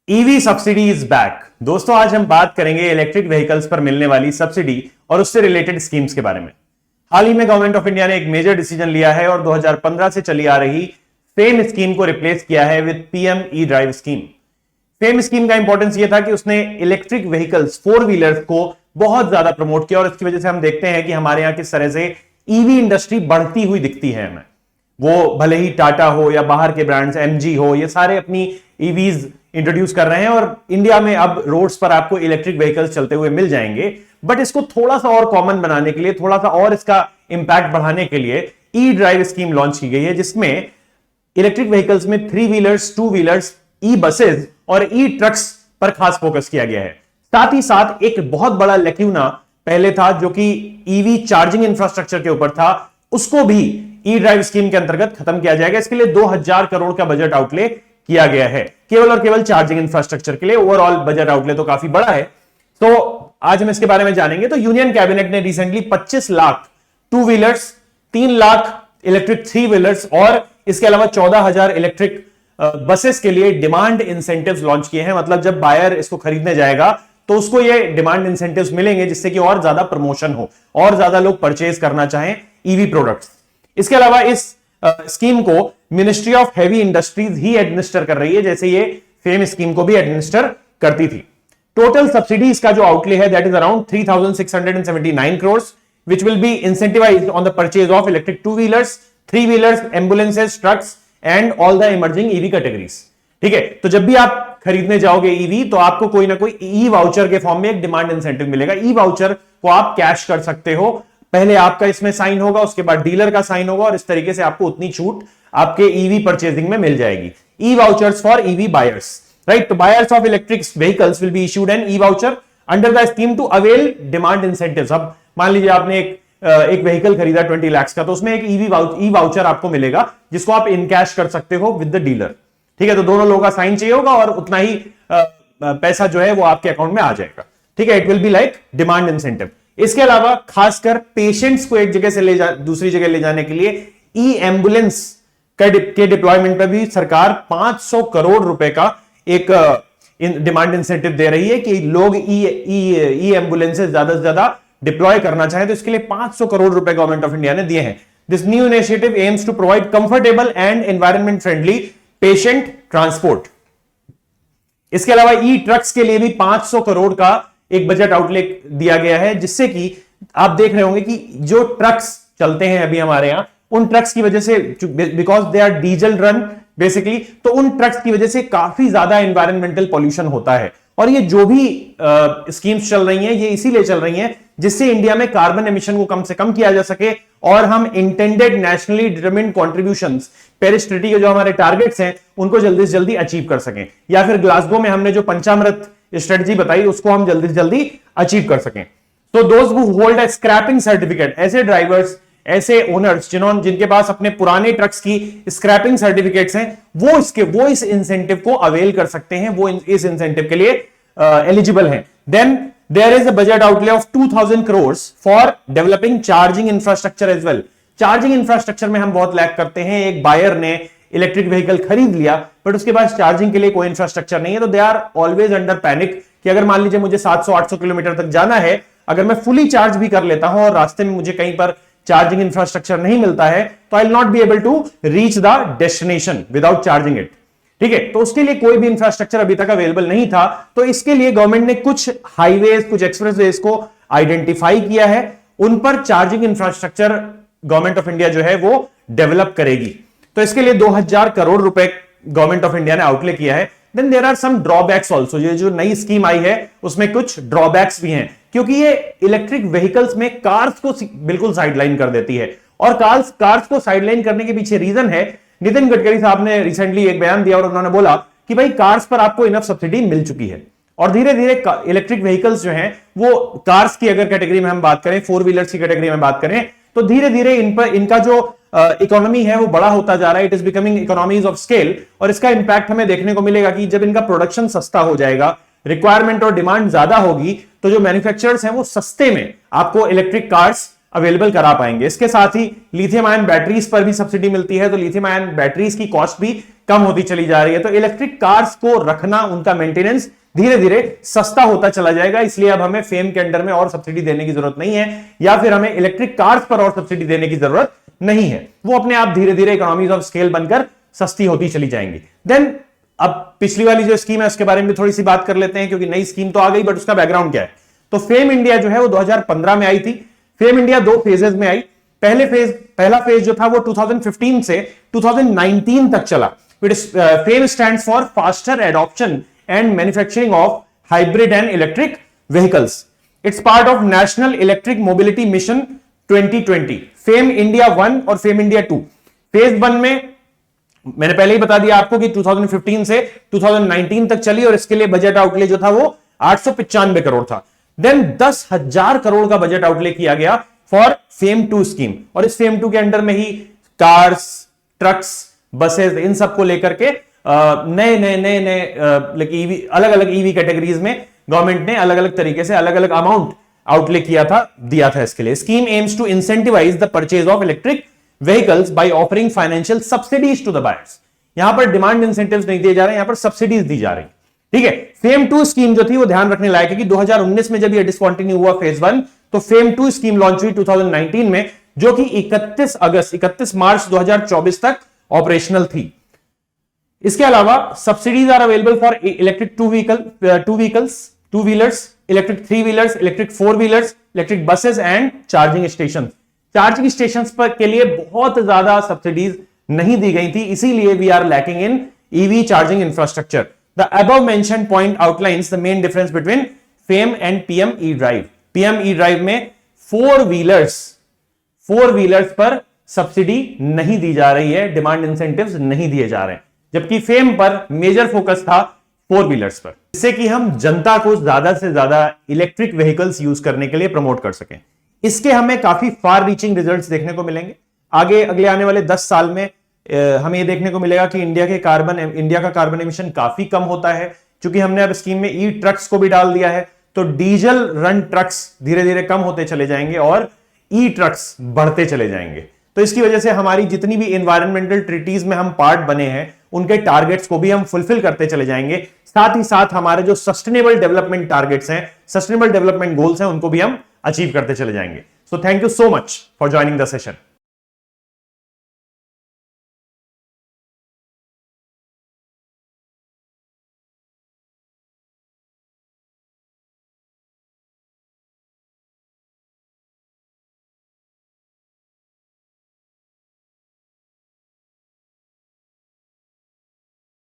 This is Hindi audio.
EV subsidy is back. दोस्तों, आज हम बात करेंगे इलेक्ट्रिक व्हीकल्स पर मिलने वाली सब्सिडी और उससे रिलेटेड स्कीम्स के बारे में। हाल ही में गवर्नमेंट ऑफ इंडिया ने एक मेजर डिसीजन लिया है और 2015 से चली आ रही फेम स्कीम को रिप्लेस किया है with PM E drive scheme. Fame scheme का इंपॉर्टेंस यह था कि उसने इलेक्ट्रिक व्हीकल्स, फोर व्हीलर्स को बहुत ज्यादा प्रमोट किया और इसकी वजह से हम देखते हैं कि हमारे यहां किस तरह से ईवी इंडस्ट्री बढ़ती हुई दिखती है हमें। वो भले ही टाटा हो या बाहर के ब्रांड्स एमजी हो, ये सारे अपनी ईवीज इंट्रोड्यूस कर रहे हैं और इंडिया में अब रोड्स पर आपको इलेक्ट्रिक व्हीकल्स चलते हुए मिल जाएंगे। बट इसको थोड़ा सा और कॉमन बनाने के लिए, थोड़ा सा और इसका इंपैक्ट बढ़ाने के लिए ई ड्राइव स्कीम लॉन्च की गई है, जिसमें इलेक्ट्रिक व्हीकल्स में three wheelers, two wheelers, e buses और ई ट्रक्स पर खास फोकस किया गया है। साथ ही साथ एक बहुत बड़ा लैक्यूना पहले था जो कि ईवी चार्जिंग इंफ्रास्ट्रक्चर के ऊपर था, उसको भी ई ड्राइव स्कीम के अंतर्गत खत्म किया जाएगा। इसके लिए 2000 करोड़ का बजट आउटले किया गया है केवल और केवल चार्जिंग इंफ्रास्ट्रक्चर के लिए। ओवरऑल बजट आउटले तो काफी बड़ा है। तो आज हम इसके बारे में जानेंगे। तो यूनियन कैबिनेट ने recently 25 lakh two wheelers, 3 lakh electric three wheelers और इसके अलावा 14,000 इलेक्ट्रिक बसेस के लिए डिमांड इंसेंटिव्स लॉन्च किए हैं। मतलब जब बायर इसको खरीदने जाएगा तो उसको ये डिमांड इंसेंटिव्स मिलेंगे, जिससे कि और ज्यादा प्रमोशन हो और ज्यादा लोग परचेज करना चाहें ईवी प्रोडक्ट्स। इसके अलावा इस स्कीम को ministry of heavy industries he administer कर रही है, जैसे ये फेम स्कीम को भी एडमिनिस्टर करती थी। टोटल सब्सिडीज का जो आउटले है that is around 3,679 crore, which will be incentivized on the purchase of electric two wheelers, three wheelers, ambulances, trucks and all the emerging EV categories। ठीक है, तो जब भी आप खरीदने जाओगे ईवी तो आपको कोई ना कोई ई वाउचर के फॉर्म में एक डिमांड इंसेंटिव मिलेगा। ई वाउचर को आप कैश कर सकते हो, पहले आपका इसमें साइन होगा, उसके बाद डीलर का साइन होगा और इस तरीके से आपको उतनी छूट आपके ईवी परचेजिंग में मिल जाएगी। E vouchers for EV buyers, right. तो buyers of electric vehicles will be issued an e voucher under the scheme to avail demand incentives. अब मान लीजिए आपने एक व्हीकल खरीदा 20 लाख का, तो उसमें एक ई वाउचर आपको मिलेगा जिसको आप इन कैश कर सकते हो विद द डीलर। ठीक है, तो दोनों लोगों का साइन चाहिए होगा और उतना ही पैसा जो है वो आपके अकाउंट में आ जाएगा। ठीक है, it will be like demand incentive. इसके अलावा खासकर पेशेंट्स को एक जगह से दूसरी जगह ले जाने के लिए ई एम्बुलेंस के डिप्लॉयमेंट पर भी सरकार 500 करोड़ रुपए का एक डिमांड इंसेंटिव दे रही है कि लोग ई एम्बुलेंसेस ज्यादा से ज्यादा डिप्लॉय करना चाहे, तो इसके लिए 500 करोड़ रुपए गवर्नमेंट ऑफ इंडिया ने दिए हैं। This new initiative aims to provide comfortable and environment friendly patient transport. इसके अलावा ई ट्रक्स के लिए भी 500 करोड़ का एक बजट आउटले दिया गया है, जिससे कि आप देख रहे होंगे कि जो ट्रक्स चलते हैं अभी हमारे यहां, उन ट्रक्स की वजह से, because they are diesel run basically, तो उन ट्रक्स की वजह से काफी ज्यादा एनवायरमेंटल पॉल्यूशन होता है। और ये जो भी स्कीम्स चल रही हैं ये इसीलिए चल रही हैं जिससे इंडिया में कार्बन एमिशन को कम से कम किया जा सके और हम intended nationally determined contributions, Paris treaty के जो हमारे टारगेट्स हैं उनको जल्दी से जल्दी अचीव कर सकें, या फिर ग्लासगो में हमने जो पंचामृत स्ट्रेटजी बताई उसको हम जल्दी से जल्दी अचीव कर सकें। तो those who hold a scrapping certificate, ऐसे ड्राइवर्स, ऐसे ओनर्स जिनके पास अपने पुराने ट्रक्स की स्क्रैपिंग सर्टिफिकेट्स हैं, वो इस इंसेंटिव को अवेल कर सकते हैं, वो इस इंसेंटिव के लिए एलिजिबल हैं। Then there is a budget outlay of 2000 crore for developing charging infrastructure as well. Charging infrastructure में हम बहुत लैक करते हैं। एक बायर ने इलेक्ट्रिक व्हीकल खरीद लिया बट उसके बाद चार्जिंग के लिए कोई इंफ्रास्ट्रक्चर नहीं है, तो they are always under panic कि अगर मान लीजिए मुझे 700-800 किलोमीटर तक जाना है, अगर मैं फुली चार्ज भी कर लेता हूं और रास्ते में मुझे कहीं पर चार्जिंग इंफ्रास्ट्रक्चर नहीं मिलता है, तो I will not be able to reach the destination without charging it. ठीक है, तो उसके लिए कोई भी इंफ्रास्ट्रक्चर अभी तक अवेलेबल नहीं था, तो इसके लिए गवर्नमेंट ने कुछ हाईवेज, कुछ एक्सप्रेसवेज को आइडेंटिफाई किया है, उन पर charging infrastructure government of India जो है वो डेवलप करेगी। तो इसके लिए 2000 करोड़ रुपए गवर्नमेंट ऑफ इंडिया ने आउटले किया है। Then there are some drawbacks also. ये जो नई स्कीम आई है उसमें कुछ ड्रॉबैक्स भी हैं, क्योंकि ये इलेक्ट्रिक व्हीकल्स में कार्स को बिल्कुल साइडलाइन कर देती है। और कार्स को साइडलाइन करने के पीछे रीजन है, नितिन गडकरी साहब ने रिसेंटली एक बयान दिया और उन्होंने बोला कि भाई कार्स पर आपको इनफ सब्सिडी मिल चुकी है और धीरे धीरे इलेक्ट्रिक व्हीकल्स जो हैं वो कार्स की अगर कैटेगरी में हम बात करें, फोर व्हीलर्स की कैटेगरी में बात करें, तो धीरे धीरे इनका जो इकोनॉमी है वो बड़ा होता जा रहा है। It is becoming economies of scale और इसका इंपैक्ट हमें देखने को मिलेगा कि जब इनका प्रोडक्शन सस्ता हो जाएगा, रिक्वायरमेंट और डिमांड ज्यादा होगी, तो जो मैन्युफैक्चरर्स हैं वो सस्ते में आपको इलेक्ट्रिक कार्स अवेलेबल करा पाएंगे। इसके साथ ही लिथियम आयन बैटरीज पर भी सब्सिडी मिलती है, तो लिथियम आयन बैटरीज की कॉस्ट भी कम होती चली जा रही है। तो इलेक्ट्रिक कार्स को रखना, उनका मेंटेनेंस धीरे धीरे सस्ता होता चला जाएगा। इसलिए अब हमें फेम के अंडर में और सब्सिडी देने की जरूरत नहीं है, या फिर हमें इलेक्ट्रिक कार्स पर और सब्सिडी देने की जरूरत नहीं है। वो अपने आप धीरे धीरे इकोनॉमीज ऑफ स्केल बनकर सस्ती होती चली जाएंगी। देन अब पिछली वाली जो स्कीम है उसके बारे में थोड़ी सी बात कर लेते हैं, क्योंकि नई स्कीम तो आ गई, बट उसका बैकग्राउंड क्या है। तो फेम इंडिया जो है वो 2015 में आई थी। फेम इंडिया 2 फेजेस में आई। पहला फेज जो था वो 2015 से 2019 तक चला। Fame stands for faster adoption and manufacturing of hybrid and electric vehicles. It's part of national electric mobility mission 2020। Fame India 1 और फेम इंडिया 2। फेज 1 में मैंने पहले ही बता दिया आपको कि 2015 से 2019 तक चली, और इसके लिए बजट आउटले जो था वो 895 करोड़ था। देन 10,000 करोड़ का बजट आउटले किया गया फॉर फेम 2 स्कीम, और इस फेम 2 के अंडर में ही कार्स, ट्रक्स, बसेस, इन सबको लेकर के नए ईवी, अलग अलग ईवी कैटेगरीज में गवर्नमेंट ने अलग अलग तरीके से अलग अलग अमाउंट आउटले दिया था इसके लिए। Scheme aims to incentivise the purchase of electric vehicles by offering financial subsidies to the buyers. यहां पर डिमांड इंसेंटिव्स नहीं दिए जा रहे हैं, यहां पर सब्सिडीज दी जा रही। ठीक है। फेम 2 स्कीम जो थी वो ध्यान रखने लायक है कि 2019 में जब ये डिसकंटिन्यू हुआ फेज 1, तो फेम 2 स्कीम लॉन्च हुई 2019 में, जो कि 31 मार्च 2024 तक ऑपरेशनल थी। इसके अलावा subsidies are available for electric two wheelers, electric 3 wheelers, electric 4 wheelers, electric buses and charging station. Charging station पर के लिए बहुत ज्यादा सब्सिडीज नहीं दी गई थी, इसीलिए we are lacking in EV charging infrastructure. The above mentioned point outlines the main difference between FAME and PM E drive. PM E drive में 4 व्हीलर्स पर सब्सिडी नहीं दी जा रही है, डिमांड इंसेंटिव्स नहीं दिए जा रहे हैं, जबकि फेम पर मेजर फोकस था 4 व्हीलर्स पर, जिससे कि हम जनता को ज्यादा से ज्यादा इलेक्ट्रिक व्हीकल्स यूज करने के लिए प्रमोट कर सकें। इसके हमें काफी फार रीचिंग रिजल्ट्स देखने को मिलेंगे। अगले आने वाले 10 साल में हमें यह देखने को मिलेगा कि इंडिया का कार्बन एमिशन काफी कम होता है, क्योंकि हमने अब स्कीम में ई ट्रक्स को भी डाल दिया है। तो डीजल रन ट्रक्स धीरे धीरे कम होते चले जाएंगे और ई ट्रक्स बढ़ते चले जाएंगे। तो इसकी वजह से हमारी जितनी भी एनवायरमेंटल ट्रीटीज में हम पार्ट बने हैं, उनके टारगेट्स को भी हम फुलफिल करते चले जाएंगे। साथ ही साथ हमारे जो सस्टेनेबल डेवलपमेंट टारगेट्स हैं, सस्टेनेबल डेवलपमेंट गोल्स हैं, उनको भी हम अचीव करते चले जाएंगे। So thank you so much for joining the session.